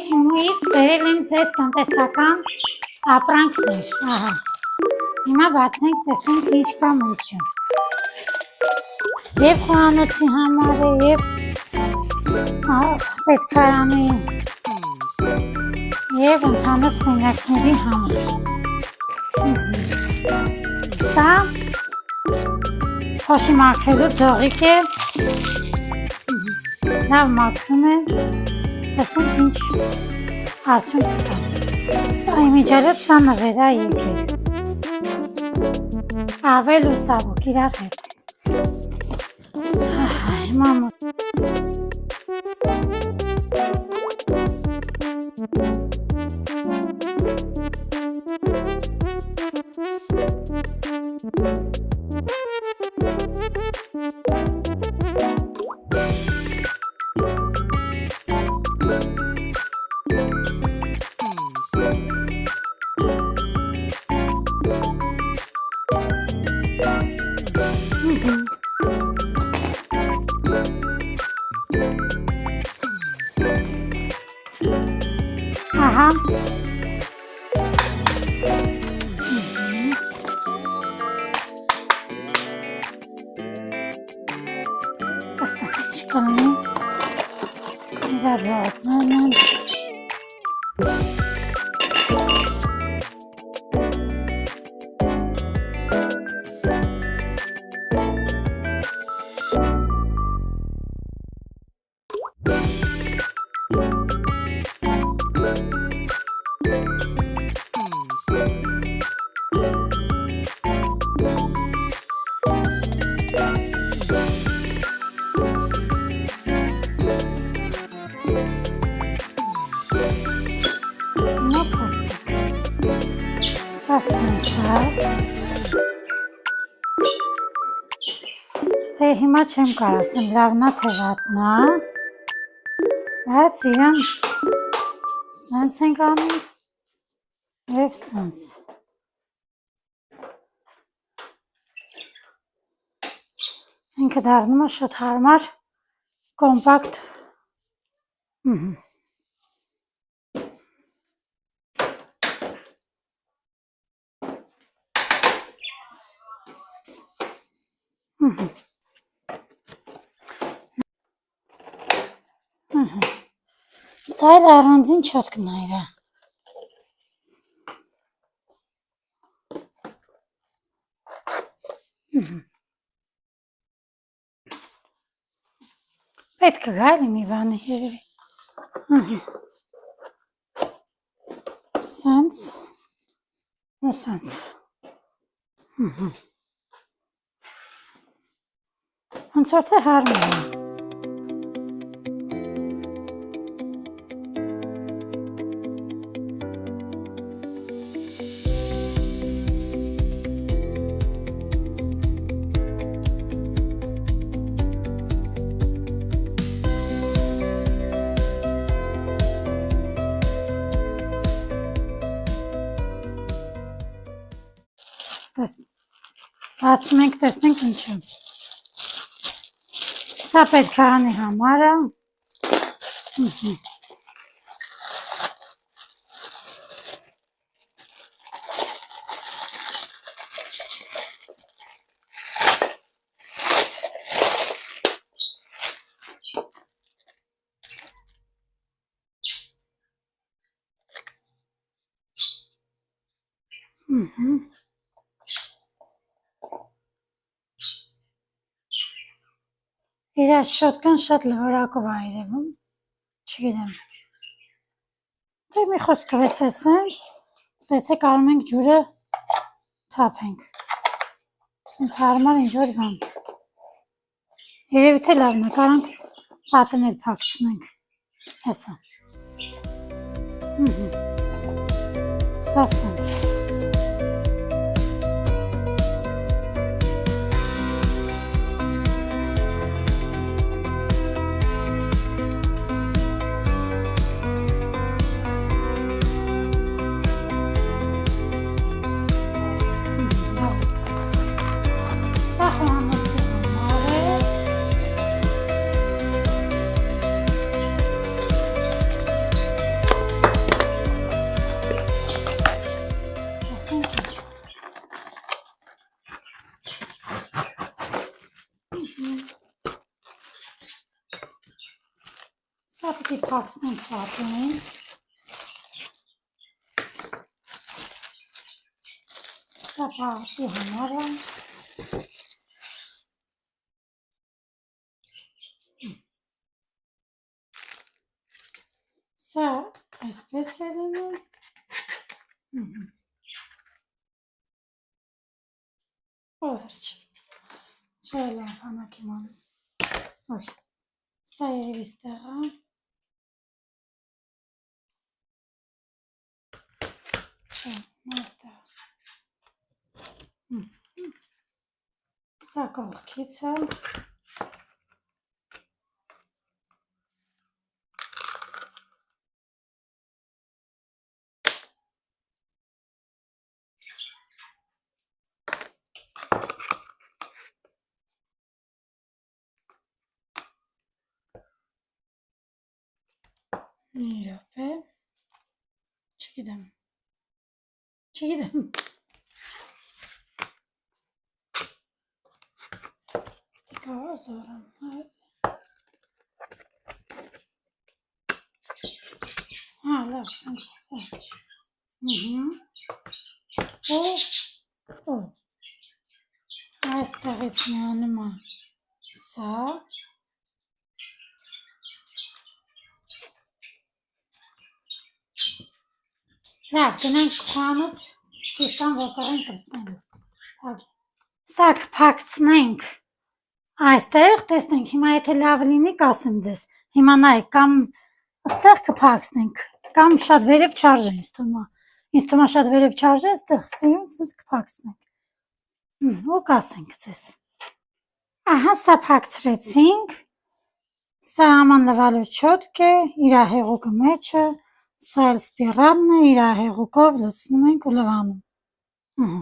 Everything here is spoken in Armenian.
Հիմուից բերել եմ ձեզ տնտեսական ապրանքներ, ահա, հիմա բացենք, տեսնենք ինչ կա մեջը, և խոհանոցի համար է, և պետքարանի, և ընդհանուր սենյակների համար, սա փոշի մաքրելու ձողիկ է, լավ մաքրում է, տեսնենք ինչ արդյունք կտա, Իմիջիայլոց սա նվեր է եկել, ավել ու սավուկ իրար հետ, հիմա ահա տեսնենք ինչ կլինի իրա ձողիկներն են սենց է, թե հիմա չեմ կարասեմ, լավնա թե վատնա, բայց իրան սենց ենք անում և սենց, ինքը դառնում է շատ հարմար, կոմպակտ, սա էլ առանձին չոտքն է իրա, պետք է գայլի մի բանը երևի, սենց ու սենց, ոնց որ թե հարմար է, բացում ենք, տեսնենք ինչ է, սա պետքարանի համար է, իրա շոտկան շատ լվորակով է երևում, չգիտեմ, թե մի խոսքով ես է սենց, ստեցե կարում ենք ջուրը թափենք, սենց հարմար ինչ-որ բան, երևի թե լավն է, կարանք պատն էլ փակցնենք, հեսա, սա սենց, Սա պիտի փակցնենք պատին։ Սա պատի համար է։ Սա այսպես է լինում։ Վերջ։ Չէ լավ, հանակ եմ անում։ Ոյ, սա երևի ստեղ է։ Չէ, այստեղ։ Սա կողքից է։ Մի րոպե, չգիտեմ, դիկա զորեմ, լավ, սենց վերջ, այստեղից միանում է սա, լավ, գնանք խանուց սիստան ոտորեն կրսնելու, սա կփակցնենք այստեղ, տեսնենք, հիմա եթե լավ լինի կասեմ ձեզ, հիմա նայեք, կամ ստեղ կփակցնենք, կամ շատ վերև չարժե ինձ թվում է շատ վերև չարժե, ստեղ սիրունց կփակցնենք, ու կասենք ձեզ, ահա սա փակցրեցինք, սա աման լվալու չոտք է, իրա հեղուկը մեջը, սա էլ սպիրալն է, իրա հեղուկով լցնում ենք ու լվանում,